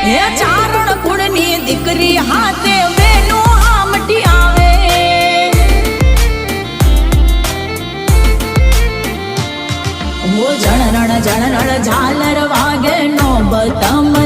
હે ચારણ કુળની દીકરી હાથે બેનો આમટી આવે ઓ જણરણ ઝાલર વાગે નો બતમ